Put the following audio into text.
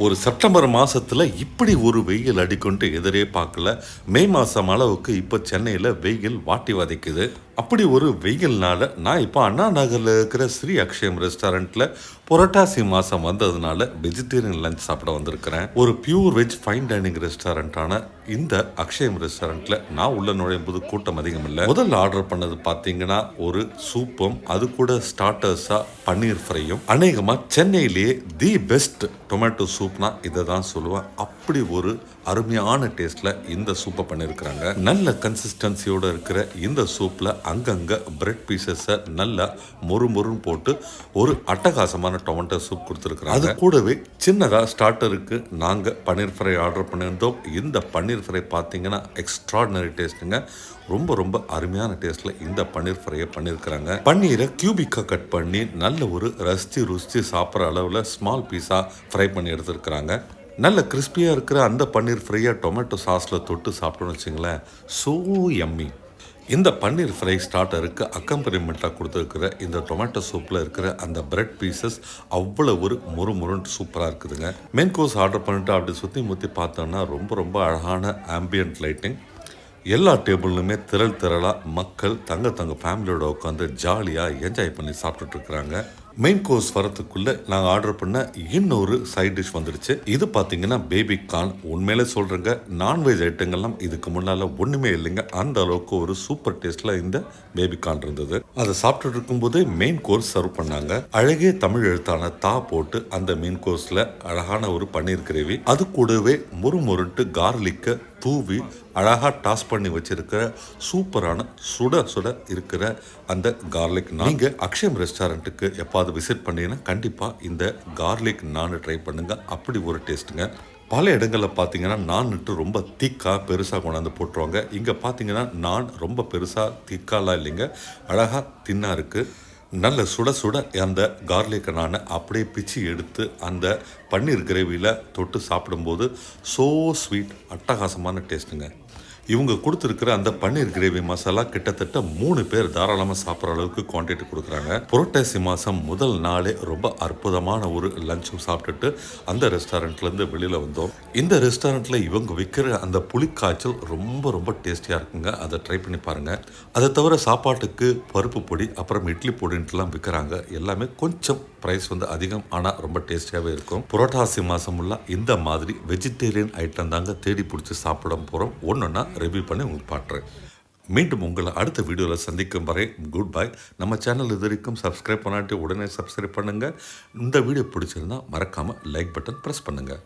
ஒரு செப்டம்பர் மாதத்தில் இப்படி ஒரு வெயில் அடிக்கொண்டு எதிரே பார்க்கல. மே மாதம் அளவுக்கு இப்போ சென்னையில் வெயில் வாட்டி வதைக்குது. அப்படி ஒரு வெயில்னால நான் இப்போ அண்ணா நகரில் இருக்கிற ஸ்ரீ அக்ஷயம் ரெஸ்டாரண்ட்டில் புரட்டாசி மாதம் வந்ததுனால வெஜிடேரியன் லஞ்ச் சாப்பிட வந்திருக்கிறேன். ஒரு பியூர் வெஜ் ஃபைன் டைனிங் ரெஸ்டாரண்ட்டான இந்த அக்ஷயம் ரெஸ்டாரண்ட்டில் நான் உள்ள நுழையும் போது கூட்டம் அதிகம் இல்லை. முதல்ல ஆர்டர் பண்ணது பார்த்தீங்கன்னா ஒரு சூப்பும் அது கூட ஸ்டார்டர்ஸாக பன்னீர் ஃப்ரையும். அநேகமாக சென்னையிலேயே தி பெஸ்ட் டொமேட்டோ சூப்னா இதை தான் சொல்லுவேன். அப்படி ஒரு அருமையான டேஸ்ட்ல இந்த சூப்பை பண்ணியிருக்கிறாங்க. நல்ல கன்சிஸ்டன்சியோட இருக்கிற இந்த சூப்ல அங்கங்க பிரெட் பீசஸை நல்லா மொறுன்னு போட்டு ஒரு அட்டகாசமான டொமேட்டோ சூப் கொடுத்துருக்குறாங்க. அது கூடவே சின்னதாக ஸ்டார்டருக்கு நாங்கள் பன்னீர் ஃப்ரை ஆர்டர் பண்ணியிருந்தோம். இந்த பன்னீர் ஃப்ரை பார்த்தீங்கன்னா எக்ஸ்ட்ராடினரி டேஸ்ட்டுங்க. ரொம்ப அருமையான டேஸ்ட்ல இந்த பன்னீர் ஃப்ரையை பண்ணியிருக்கிறாங்க. பன்னீரை கியூபிக்காக கட் பண்ணி நல்ல ஒரு ருசி சாப்பிட்ற அளவில் ஸ்மால் பீஸாக ஃப்ரை பண்ணி எடுத்துருக்குறாங்க. நல்ல கிறிஸ்பியாக இருக்கிற அந்த பன்னீர் ஃப்ரையை டொமேட்டோ சாஸில் தொட்டு சாப்பிட்டோன்னு வச்சுங்களேன், ஸோ யம்மி. இந்த பன்னீர் ஃப்ரை ஸ்டார்டருக்கு அக்கம்பனிமெண்ட்டாக கொடுத்துருக்கிற இந்த டொமேட்டோ சூப்பில் இருக்கிற அந்த பிரெட் பீசஸ் அவ்வளோ ஒரு மொறுன்னு சூப்பராக இருக்குதுங்க. மெயின் கோர்ஸ் ஆர்டர் பண்ணிட்டு அப்படி சுற்றி முற்றி பார்த்தோன்னா ரொம்ப அழகான ஆம்பியன்ட் லைட்டிங். எல்லா டேபிள்லுமே திரளாக மக்கள் தங்க ஃபேமிலியோட உட்காந்து ஜாலியாக என்ஜாய் பண்ணி சாப்பிட்டுட்டு இருக்கிறாங்க. மெயின் கோர்ஸ் வரத்துக்குள்ளே நாங்கள் ஆர்டர் பண்ண இன்னொரு சைட் டிஷ் வந்துடுச்சு. இது பார்த்தீங்கன்னா பேபி கார்ன். உண்மையிலே சொல்கிறேங்க, நான்வெஜ் ஐட்டங்கள்லாம் இதுக்கு முன்னால் ஒன்றுமே இல்லைங்க. அந்த அளவுக்கு ஒரு சூப்பர் டேஸ்ட்டில் இந்த பேபி கார்ன் இருந்தது. அதை சாப்பிட்டுட்டு இருக்கும்போது மெயின் கோர்ஸ் சர்வ் பண்ணாங்க. அழகே தமிழ் எழுத்தான தா போட்டு அந்த மெயின் கோர்ஸில் அழகான ஒரு பன்னீர் கிரேவி, அது கூடவே மொறுன்ட்டு கார்லிக்கை தூவி அழகாக டாஸ் பண்ணி வச்சிருக்கிற சூப்பரான சுட இருக்கிற அந்த கார்லிக் நான். நீங்கள் அக்ஷயம் ரெஸ்டாரண்ட்டுக்கு எப்பாவது விசிட் பண்ணீங்கன்னா கண்டிப்பாக இந்த கார்லிக் நான் ட்ரை பண்ணுங்கள். அப்படி ஒரு டேஸ்ட்டுங்க. பல இடங்களில் பார்த்தீங்கன்னா நான்ட்டு ரொம்ப திக்காக பெருசாக கொண்டாந்து போட்டுருவாங்க. இங்கே பார்த்தீங்கன்னா நான் ரொம்ப பெருசாக திக்காலாம் இல்லைங்க, அழகாக தின்னாக இருக்குது. நல்ல சுட அந்த கார்லிக்கை நான் அப்படியே பிச்சு எடுத்து அந்த பன்னீர் கிரேவியில் தொட்டு சாப்பிடும்போது ஸோ ஸ்வீட், அட்டகாசமான டேஸ்ட்டுங்க. இவங்க கொடுத்துருக்கிற அந்த பன்னீர் கிரேவி மசாலா கிட்டத்தட்ட 3 பேர் தாராளமாக சாப்பிட்ற அளவுக்கு குவான்டிட்டி கொடுக்குறாங்க. புரட்டாசி மாதம் முதல் நாளே ரொம்ப அற்புதமான ஒரு லஞ்சும் சாப்பிட்டுட்டு அந்த ரெஸ்டாரண்ட்லேருந்து வெளியில் வந்தோம். இந்த ரெஸ்டாரண்ட்டில் இவங்க விற்கிற அந்த புளிக்காய்ச்சல் ரொம்ப டேஸ்டியாக இருக்குங்க. அதை ட்ரை பண்ணி பாருங்கள். அதை தவிர சாப்பாட்டுக்கு பருப்பு பொடி அப்புறம் இட்லி பொடின்ட்டுலாம் விற்கிறாங்க. எல்லாமே கொஞ்சம் ப்ரைஸ் அதிகம், ஆனால் ரொம்ப டேஸ்டியாகவே இருக்கும். புரட்டாசி மாதம் உள்ள இந்த மாதிரி வெஜிடேரியன் ஐட்டம் தாங்க தேடி பிடிச்சி சாப்பிட போகிறோம். ஒன்றுன்னா ரிவ்யூ பண்ணி உங்களுக்கு பாட்டுறேன். மீண்டும் உங்களை அடுத்த வீடியோவில் சந்திக்கும் வரை குட் பை. நம்ம சேனல் இது வரைக்கும் சப்ஸ்கிரைப் பண்ணாட்டி உடனே சப்ஸ்கிரைப் பண்ணுங்கள். இந்த வீடியோ பிடிச்சிருந்தா மறக்காமல் லைக் பட்டன் ப்ரெஸ் பண்ணுங்கள்.